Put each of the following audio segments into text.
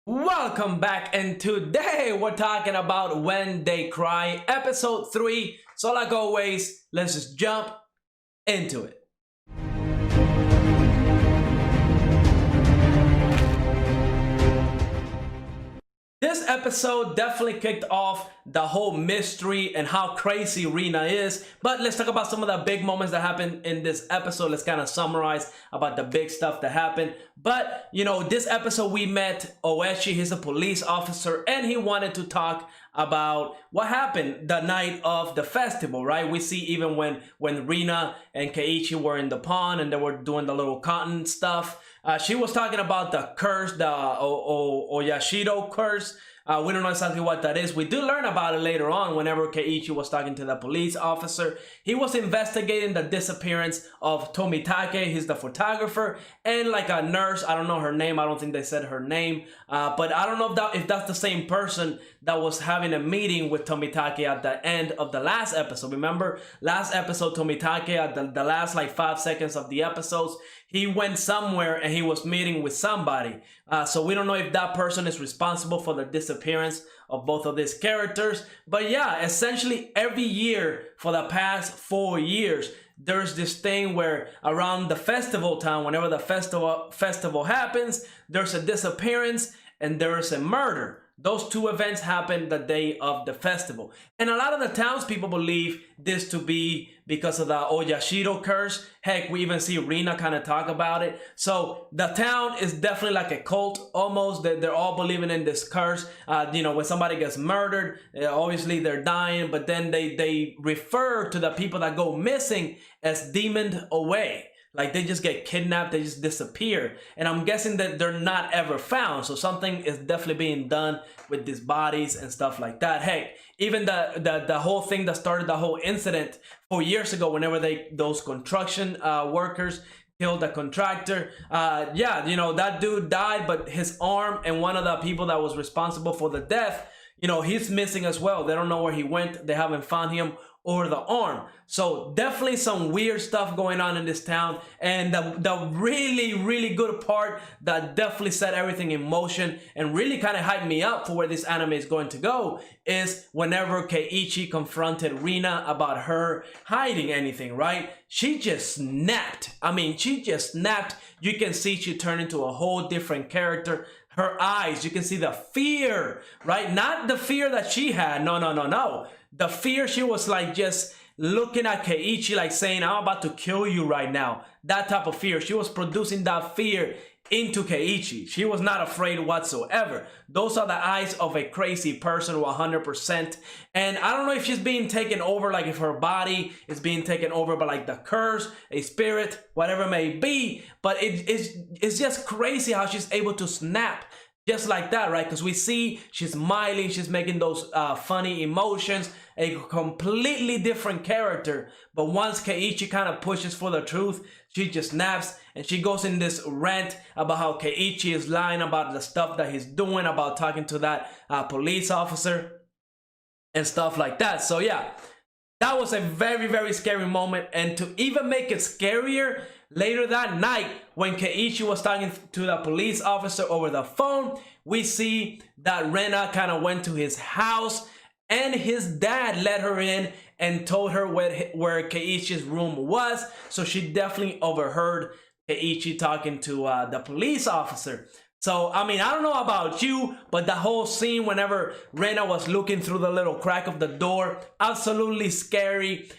Welcome back, and today we're talking about When They Cry, episode 3. So like always, let's just jump into it. This episode definitely kicked off the whole mystery and how crazy Rina is. But let's talk about some of the big moments that happened in this episode. Let's kind of summarize about the big stuff that happened. But, this episode we met Oeshi. He's a police officer, and he wanted to talk about what happened the night of the festival, right? We see even when Rina and Keiichi were in the pond and they were doing the little cotton stuff. She was talking about the curse, the Oyashiro curse. We don't know exactly what that is. We do learn about it later on whenever Keiichi was talking to the police officer. He was investigating the disappearance of Tomitake. He's the photographer, and like a nurse. I don't know her name. I don't think they said her name. But I don't know if that's the same person that was having a meeting with Tomitake at the end of the last episode. Remember, last episode, Tomitake, at the last like 5 seconds of the episodes, he went somewhere and he was meeting with somebody. So we don't know if that person is responsible for the disappearance of both of these characters. But yeah, essentially every year for the past 4 years, there's this thing where around the festival time, whenever the festival happens, there's a disappearance and there's a murder. Those two events happen the day of the festival. And a lot of the townspeople believe this to be because of the Oyashiro curse. Heck, we even see Rina kind of talk about it. So the town is definitely like a cult almost. They're all believing in this curse. When somebody gets murdered, obviously they're dying, but then they refer to the people that go missing as demoned away. Like they just get kidnapped, they just disappear. And I'm guessing that they're not ever found. So something is definitely being done with these bodies and stuff like that. Heck, even the whole thing that started the whole incident 4 years ago, whenever those construction workers killed the contractor. That dude died, but his arm and one of the people that was responsible for the death, he's missing as well. They don't know where he went. They haven't found him or the arm. So definitely some weird stuff going on in this town. And the really, really good part that definitely set everything in motion and really kind of hyped me up for where this anime is going to go is whenever Keiichi confronted Rina about her hiding anything, right? She just snapped. She just snapped. You can see she turned into a whole different character. Her eyes, you can see the fear, right? Not the fear that she had. No. The fear, she was like just looking at Keiichi like saying, I'm about to kill you right now. That type of fear. She was producing that fear into Keiichi. She was not afraid whatsoever. Those are the eyes of a crazy person, 100%. And I don't know if she's being taken over, like if her body is being taken over by like the curse, a spirit, whatever it may be. But it's just crazy how she's able to snap just like that, right? Because we see she's smiling, she's making those funny emotions, a completely different character. But once Keiichi kind of pushes for the truth, she just snaps and she goes in this rant about how Keiichi is lying about the stuff that he's doing, about talking to that police officer and stuff like that. So yeah, that was a very, very scary moment. And to even make it scarier, later that night, when Keiichi was talking to the police officer over the phone, we see that Rena kind of went to his house and his dad let her in and told her where Keiichi's room was. So she definitely overheard Keiichi talking to the police officer. So, I don't know about you, but the whole scene whenever Rena was looking through the little crack of the door, absolutely scary.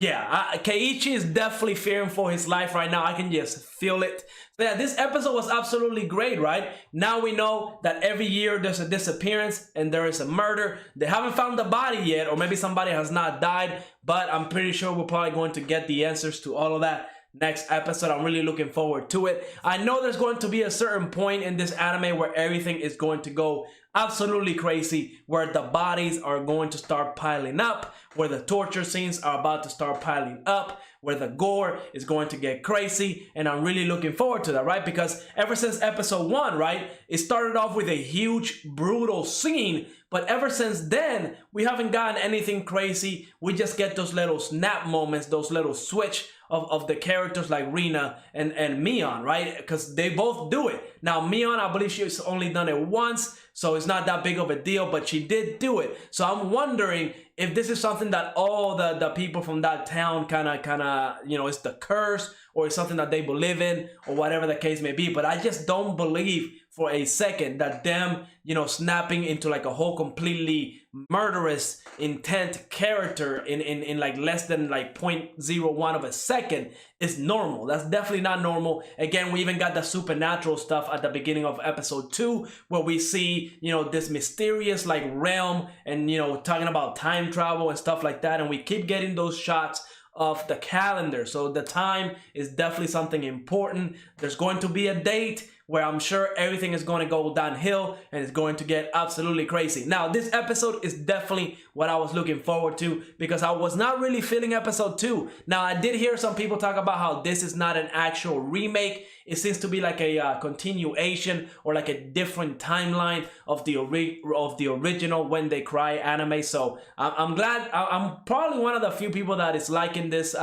Keiichi is definitely fearing for his life right now. I can just feel it. So yeah, this episode was absolutely great, right? Now we know that every year there's a disappearance and there is a murder. They haven't found the body yet, or maybe somebody has not died, but I'm pretty sure we're probably going to get the answers to all of that next episode. I'm really looking forward to it. I know there's going to be a certain point in this anime where everything is going to go absolutely crazy, where the bodies are going to start piling up, where the torture scenes are about to start piling up, where the gore is going to get crazy. And I'm really looking forward to that, right? Because ever since episode 1, right, it started off with a huge brutal scene, but ever since then we haven't gotten anything crazy. We just get those little snap moments, those little switch of the characters like Rina and Mion, right? Because they both do it. Now Mion, I believe she's only done it once, so it's not that big of a deal, but she did do it. So I'm wondering if this is something that all the people from that town kind of, you know, it's the curse, or it's something that they believe in, or whatever the case may be. But I just don't believe for a second that them, you know, snapping into like a whole completely murderous intent character in like less than like 0.01 of a second is normal. That's definitely not normal. Again, we even got the supernatural stuff at the beginning of episode 2, where we see, you know, this mysterious like realm, and, you know, talking about time travel and stuff like that, and we keep getting those shots of the calendar. So the time is definitely something important. There's going to be a date where I'm sure everything is going to go downhill and it's going to get absolutely crazy. Now, this episode is definitely what I was looking forward to, because I was not really feeling episode 2. Now, I did hear some people talk about how this is not an actual remake. It seems to be like a continuation, or like a different timeline of the original When They Cry anime. So I'm glad. I'm probably one of the few people that is liking this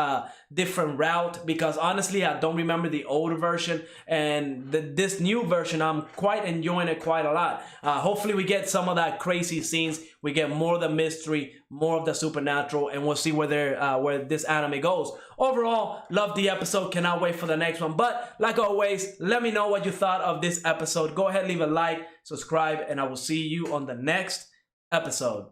different route, because honestly, I don't remember the older version, and this new version, I'm quite enjoying it quite a lot. Hopefully we get some of that crazy scenes, we get more of the mystery, more of the supernatural, and we'll see where this anime goes. Overall, love the episode, cannot wait for the next one. But like always, let me know what you thought of this episode. Go ahead, leave a like, subscribe, and I will see you on the next episode.